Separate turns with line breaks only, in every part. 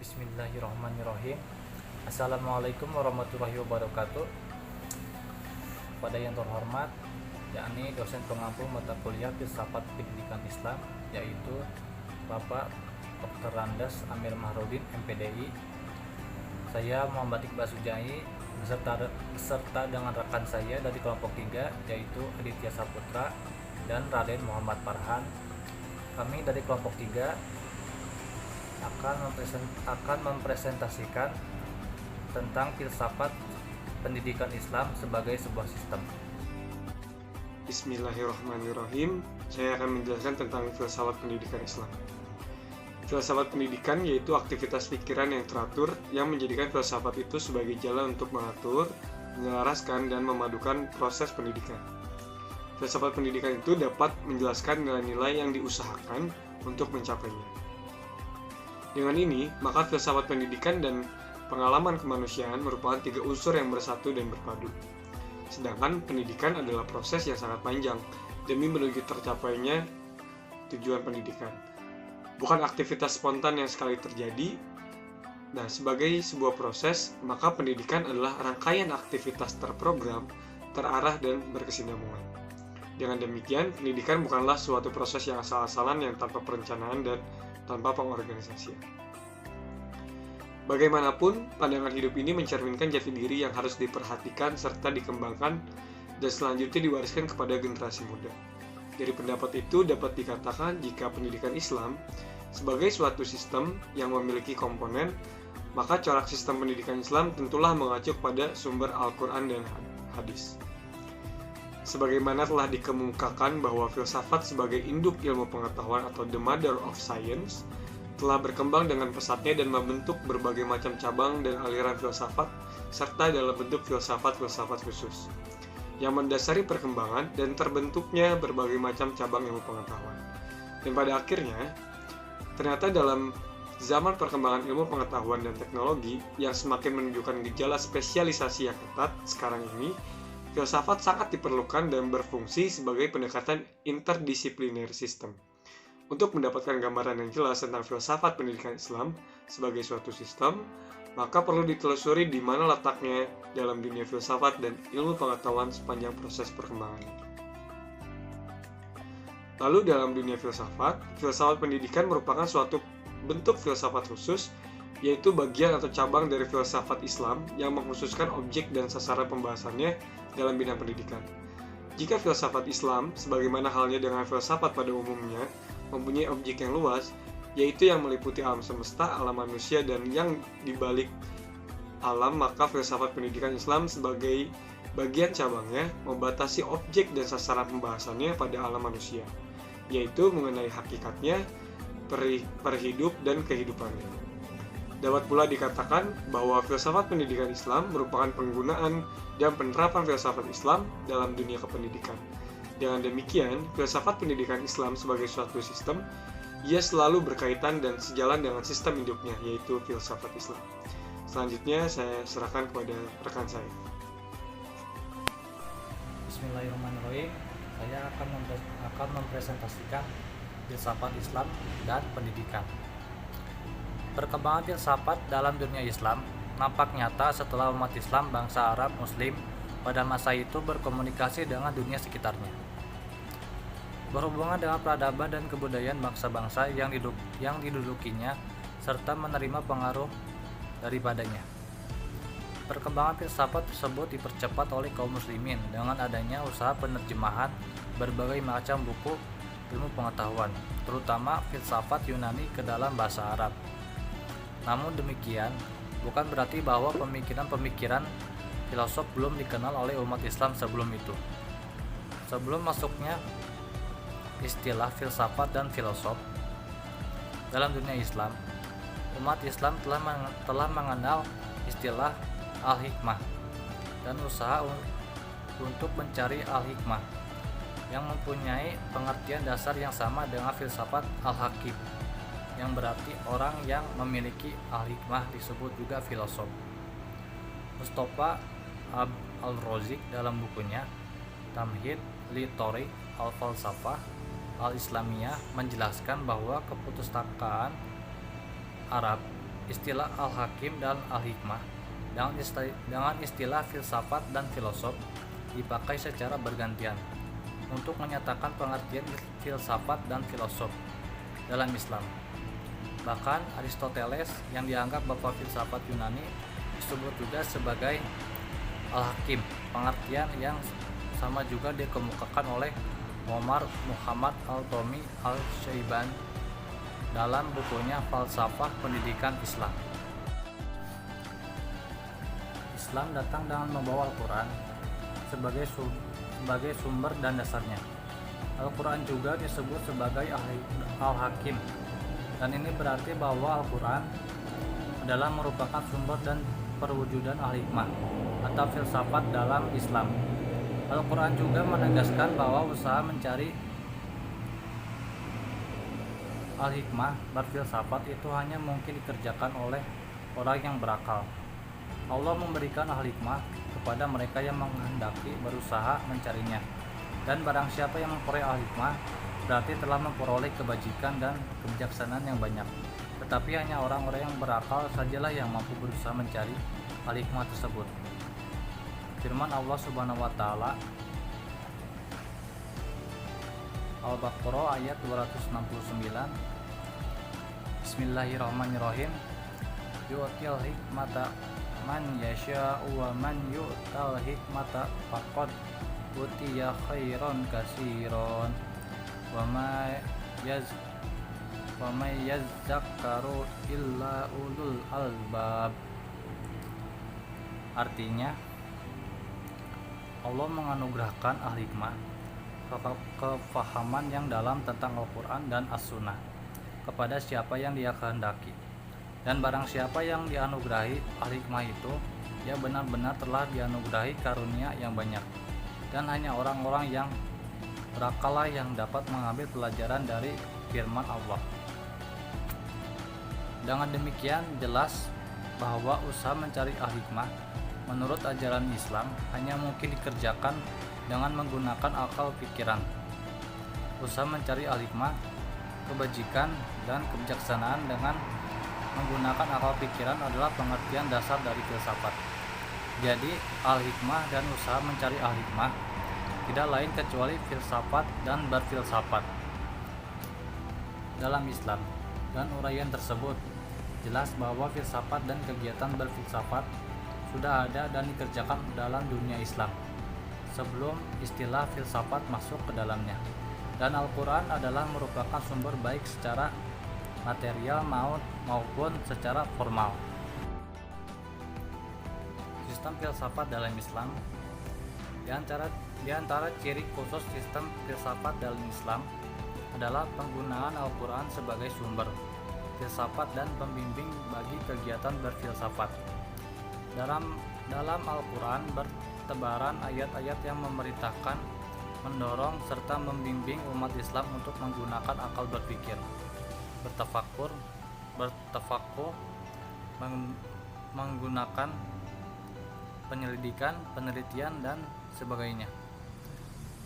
Bismillahirrahmanirrahim. Assalamualaikum warahmatullahi wabarakatuh. Pada yang terhormat, yakni dosen pengampu mata kuliah Filsafat Pendidikan Islam, yaitu Bapak Dr. Randes Amir Mahrudin, MPDI. Saya Muhammad Iqbal Sujai beserta dengan rekan saya dari kelompok 3, yaitu Aditya Saputra dan Raden Muhammad Farhan. Kami dari kelompok 3 akan mempresentasikan tentang filsafat pendidikan Islam sebagai sebuah sistem.
Bismillahirrahmanirrahim. Saya akan menjelaskan tentang filsafat pendidikan Islam. Filsafat pendidikan yaitu aktivitas pikiran yang teratur yang menjadikan filsafat itu sebagai jalan untuk mengatur, menyelaraskan, dan memadukan proses pendidikan. Filsafat pendidikan itu dapat menjelaskan nilai-nilai yang diusahakan untuk mencapainya. Dengan ini, maka filsafat pendidikan dan pengalaman kemanusiaan merupakan 3 unsur yang bersatu dan berpadu. Sedangkan pendidikan adalah proses yang sangat panjang demi menuju tercapainya tujuan pendidikan. Bukan aktivitas spontan yang sekali terjadi. Nah, sebagai sebuah proses, maka pendidikan adalah rangkaian aktivitas terprogram, terarah, dan berkesinambungan. Dengan demikian, pendidikan bukanlah suatu proses yang asal-asalan yang tanpa perencanaan dan tanpa pengorganisasian. Bagaimanapun, pandangan hidup ini mencerminkan jati diri yang harus diperhatikan serta dikembangkan dan selanjutnya diwariskan kepada generasi muda. Dari pendapat itu dapat dikatakan jika pendidikan Islam sebagai suatu sistem yang memiliki komponen, maka corak sistem pendidikan Islam tentulah mengacu pada sumber Al-Quran dan hadis. Sebagaimana telah dikemukakan bahwa filsafat sebagai induk ilmu pengetahuan atau the mother of science telah berkembang dengan pesatnya dan membentuk berbagai macam cabang dan aliran filsafat serta dalam bentuk filsafat-filsafat khusus yang mendasari perkembangan dan terbentuknya berbagai macam cabang ilmu pengetahuan. Dan pada akhirnya, ternyata dalam zaman perkembangan ilmu pengetahuan dan teknologi yang semakin menunjukkan gejala spesialisasi yang ketat sekarang ini, filsafat sangat diperlukan dan berfungsi sebagai pendekatan interdisipliner sistem. Untuk mendapatkan gambaran yang jelas tentang filsafat pendidikan Islam sebagai suatu sistem, maka perlu ditelusuri di mana letaknya dalam dunia filsafat dan ilmu pengetahuan sepanjang proses perkembangannya. Lalu dalam dunia filsafat pendidikan merupakan suatu bentuk filsafat khusus, yaitu bagian atau cabang dari filsafat Islam yang mengkhususkan objek dan sasaran pembahasannya dalam bidang pendidikan. Jika filsafat Islam, sebagaimana halnya dengan filsafat pada umumnya, mempunyai objek yang luas, yaitu yang meliputi alam semesta, alam manusia, dan yang dibalik alam, maka filsafat pendidikan Islam sebagai bagian cabangnya membatasi objek dan sasaran pembahasannya pada alam manusia, yaitu mengenai hakikatnya, perhidup, dan kehidupannya. Dapat pula dikatakan bahwa filsafat pendidikan Islam merupakan penggunaan dan penerapan filsafat Islam dalam dunia kependidikan. Dengan demikian, filsafat pendidikan Islam sebagai suatu sistem, ia selalu berkaitan dan sejalan dengan sistem induknya, yaitu filsafat Islam. Selanjutnya, saya serahkan kepada rekan saya.
Bismillahirrahmanirrahim. Saya akan mempresentasikan filsafat Islam dan pendidikan. Perkembangan filsafat dalam dunia Islam nampak nyata setelah umat Islam bangsa Arab Muslim pada masa itu berkomunikasi dengan dunia sekitarnya. Berhubungan dengan peradaban dan kebudayaan bangsa-bangsa yang didudukinya serta menerima pengaruh daripadanya. Perkembangan filsafat tersebut dipercepat oleh kaum muslimin dengan adanya usaha penerjemahan berbagai macam buku ilmu pengetahuan, terutama filsafat Yunani ke dalam bahasa Arab. Namun demikian, bukan berarti bahwa pemikiran-pemikiran filosof belum dikenal oleh umat Islam sebelum itu. Sebelum masuknya istilah filsafat dan filosof dalam dunia Islam, umat Islam telah mengenal istilah al-hikmah dan usaha untuk mencari al-hikmah yang mempunyai pengertian dasar yang sama dengan filsafat al-hakim, yang berarti orang yang memiliki al-hikmah disebut juga filosof. Mustafa al-Razik dalam bukunya Tamhid li Thoriq al-Falsafah al-Islamiyah menjelaskan bahwa keputustakaan Arab istilah al-hakim dan al-hikmah dengan istilah filsafat dan filosof dipakai secara bergantian untuk menyatakan pengertian filsafat dan filosof dalam Islam. Bahkan Aristoteles yang dianggap bapak filsafat Yunani disebut juga sebagai al-hakim, pengertian yang sama juga dikemukakan oleh Omar Muhammad Al-Tomi Al-Syaiban dalam bukunya Falsafah Pendidikan Islam. Islam datang dengan membawa Al-Quran sebagai sumber dan dasarnya. Al-Quran juga disebut sebagai Al-Hakim, dan ini berarti bahwa Al-Quran adalah merupakan sumber dan perwujudan al-hikmah atau filsafat dalam Islam. Al-Quran juga menegaskan bahwa usaha mencari al-hikmah berfilsafat itu hanya mungkin dikerjakan oleh orang yang berakal. Allah memberikan al-hikmah kepada mereka yang menghendaki berusaha mencarinya, dan barang siapa yang memperoleh al-hikmah berarti telah memperoleh kebajikan dan kebijaksanaan yang banyak. Tetapi hanya orang-orang yang berakal sajalah yang mampu berusaha mencari al-hikmah tersebut. Firman Allah Subhanahu wa taala Al-Baqarah ayat 269. Bismillahirrahmanirrahim. Yu'til hikmata man yasha'u wa man yu'tal hikmata faqad utiya khairan katsiran wa may yazzakkaru illa ulul albab. Artinya, Allah menganugerahkan al-hikmah, kefahaman yang dalam tentang Al-Quran dan As-Sunnah kepada siapa yang Dia kehendaki. Dan barang siapa yang dianugerahi al-hikmah itu, dia benar-benar telah dianugerahi karunia yang banyak. Dan hanya orang-orang yang berakal yang dapat mengambil pelajaran dari firman Allah. Dengan demikian jelas bahwa usaha mencari al-hikmah menurut ajaran Islam hanya mungkin dikerjakan dengan menggunakan akal pikiran. Usaha mencari al-hikmah, kebajikan, dan kebijaksanaan dengan menggunakan akal pikiran adalah pengertian dasar dari filsafat. Jadi, al-hikmah dan usaha mencari al-hikmah tidak lain kecuali filsafat dan berfilsafat dalam Islam. Dan uraian tersebut jelas bahwa filsafat dan kegiatan berfilsafat sudah ada dan dikerjakan dalam dunia Islam sebelum istilah filsafat masuk ke dalamnya. Dan Al-Quran adalah merupakan sumber baik secara material maupun secara formal. Sistem filsafat dalam Islam. Di antara ciri khusus sistem filsafat dalam Islam adalah penggunaan Al-Quran sebagai sumber filsafat dan pembimbing bagi kegiatan berfilsafat. Dalam Al-Quran bertebaran ayat-ayat yang memerintahkan, mendorong, serta membimbing umat Islam untuk menggunakan akal berpikir, bertafakur, menggunakan penyelidikan, penelitian, dan sebagainya.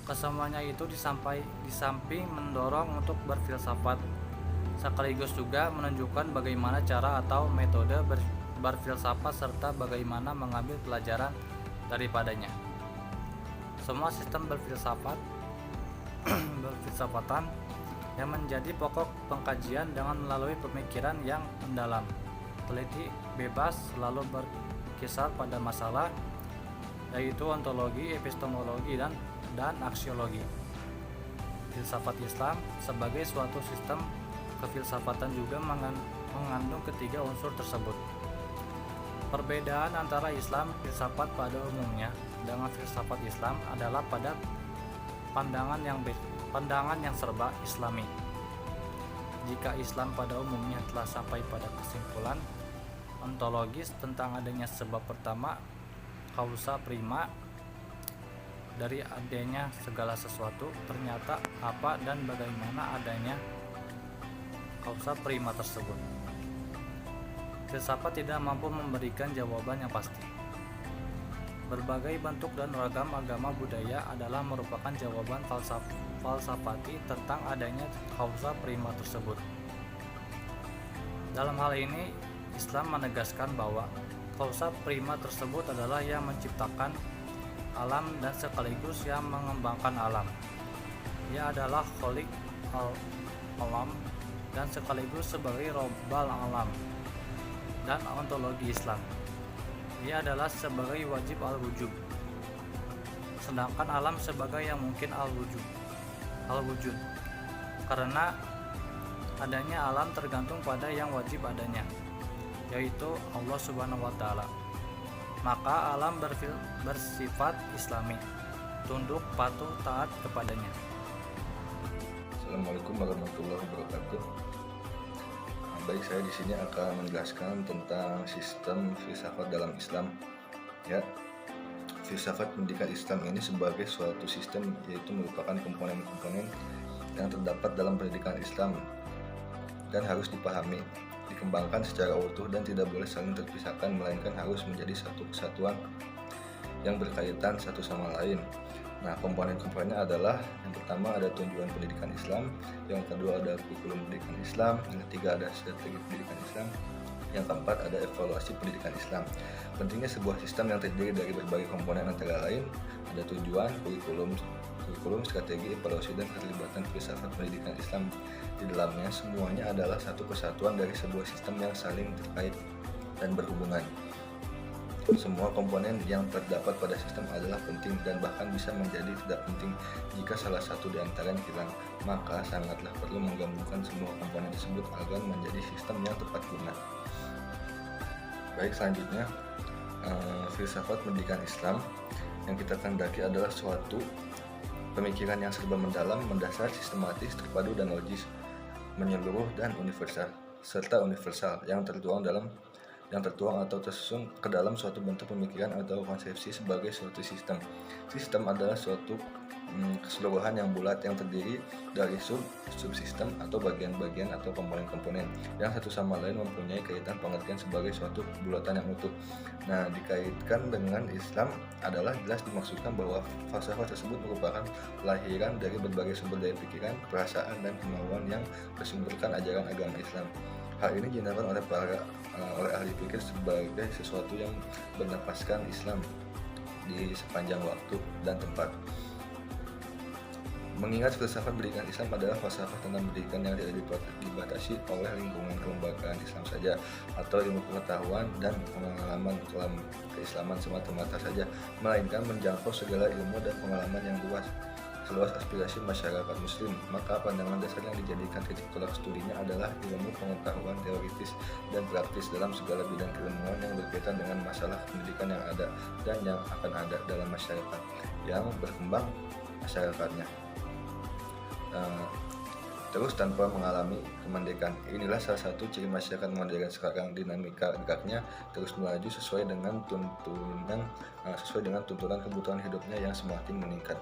Kesemuanya itu di samping mendorong untuk berfilsafat, sekaligus juga menunjukkan bagaimana cara atau metode berfilsafat serta bagaimana mengambil pelajaran daripadanya. Semua sistem berfilsafatan yang menjadi pokok pengkajian dengan melalui pemikiran yang mendalam, teliti, bebas, selalu berkisar pada masalah, yaitu ontologi, epistemologi, dan aksiologi. Filsafat Islam sebagai suatu sistem kefilsafatan juga mengandung ketiga unsur tersebut. Perbedaan antara Islam filsafat pada umumnya dengan filsafat Islam adalah pada pandangan yang serba Islami. Jika Islam pada umumnya telah sampai pada kesimpulan ontologis tentang adanya sebab pertama, causa prima, dari adanya segala sesuatu, ternyata apa dan bagaimana adanya causa prima tersebut. Filsafat tidak mampu memberikan jawaban yang pasti. Berbagai bentuk dan ragam agama budaya adalah merupakan jawaban falsafati tentang adanya causa prima tersebut. Dalam hal ini, Islam menegaskan bahwa kausa prima tersebut adalah yang menciptakan alam dan sekaligus yang mengembangkan alam. Ia adalah Khalik alam dan sekaligus sebagai Rabbal alam dan ontologi Islam. Ia adalah sebagai wajib al-wujud, sedangkan alam sebagai yang mungkin al-wujud. Karena adanya alam tergantung pada yang wajib adanya, yaitu Allah Subhanahu wa Ta'ala. Maka alam bersifat islami, tunduk, patuh, taat kepadanya.
Assalamualaikum warahmatullahi wabarakatuh. Baik, saya di sini akan menjelaskan tentang sistem filsafat dalam Islam. Ya, filsafat pendidikan Islam ini sebagai suatu sistem, yaitu merupakan komponen-komponen yang terdapat dalam pendidikan Islam dan harus dipahami, dikembangkan secara utuh dan tidak boleh saling terpisahkan, melainkan harus menjadi satu kesatuan yang berkaitan satu sama lain. Nah, komponen-komponennya adalah yang pertama ada tujuan pendidikan Islam, yang kedua ada kurikulum pendidikan Islam, yang ketiga ada strategi pendidikan Islam, yang keempat ada evaluasi pendidikan Islam. Pentingnya sebuah sistem yang terdiri dari berbagai komponen antara lain ada tujuan, kurikulum, strategi, evaluasi, dan keterlibatan filsafat pendidikan Islam di dalamnya. Semuanya adalah satu kesatuan dari sebuah sistem yang saling terkait dan berhubungan. Semua komponen yang terdapat pada sistem adalah penting dan bahkan bisa menjadi tidak penting jika salah satu di antaranya hilang. Maka sangatlah perlu menggabungkan semua komponen tersebut agar menjadi sistem yang tepat guna. Baik, selanjutnya filsafat pendidikan Islam yang kita kehendaki adalah suatu pemikiran yang serba mendalam, mendasar, sistematis, terpadu dan logis, menyeluruh dan universal yang tertuang atau tersusun ke dalam suatu bentuk pemikiran atau konsepsi sebagai suatu sistem. Sistem adalah suatu keseluruhan yang bulat yang terdiri dari subsistem atau bagian-bagian atau komponen-komponen yang satu sama lain mempunyai kaitan pengertian sebagai suatu bulatan yang utuh. Nah, dikaitkan dengan Islam adalah jelas dimaksudkan bahwa falsafah tersebut merupakan lahiran dari berbagai sumber daya pikiran, perasaan, dan kemauan yang bersumberkan ajaran agama Islam. Hal ini dinamakan oleh ahli fikir sebagai sesuatu yang bernapaskan Islam di sepanjang waktu dan tempat. Mengingat filsafat pendidikan Islam adalah falsafah tentang pendidikan yang tidak dibatasi oleh lingkungan kelembagaan Islam saja atau ilmu pengetahuan dan pengalaman keislaman semata-mata saja, melainkan menjangkau segala ilmu dan pengalaman yang seluas aspirasi masyarakat muslim. Maka pandangan dasar yang dijadikan titik tolak studinya adalah ilmu pengetahuan teoritis dan praktis dalam segala bidang keilmuan yang berkaitan dengan masalah pendidikan yang ada dan yang akan ada dalam masyarakat yang berkembang masyarakatnya. Terus tanpa mengalami kemerdekaan. Inilah salah satu ciri masyarakat modern sekarang, dinamika geraknya terus melaju sesuai dengan tuntunan kebutuhan hidupnya yang semakin meningkat.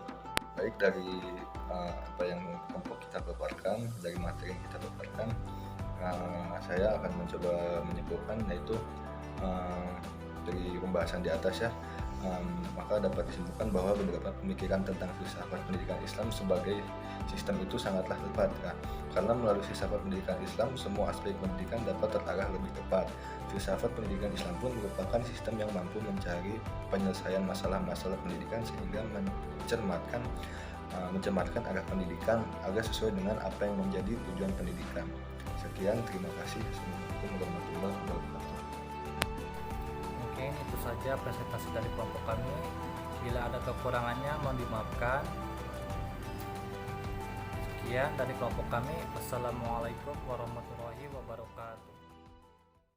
Baik, dari apa yang kelompok kita paparkan, dari materi yang kita paparkan, saya akan mencoba menyimpulkan, yaitu dari pembahasan di atas ya. Maka dapat disimpulkan bahwa beberapa pemikiran tentang filsafat pendidikan Islam sebagai sistem itu sangatlah tepat karena melalui filsafat pendidikan Islam semua aspek pendidikan dapat terarah lebih tepat. Filsafat pendidikan Islam pun merupakan sistem yang mampu mencari penyelesaian masalah-masalah pendidikan sehingga mencemarkan arah pendidikan agar sesuai dengan apa yang menjadi tujuan pendidikan. Sekian, terima kasih. Assalamualaikum warahmatullahi wabarakatuh.
Mungkin itu saja presentasi dari kelompok kami. Bila ada kekurangannya mohon dimaafkan. Sekian dari kelompok kami. Wassalamualaikum warahmatullahi wabarakatuh.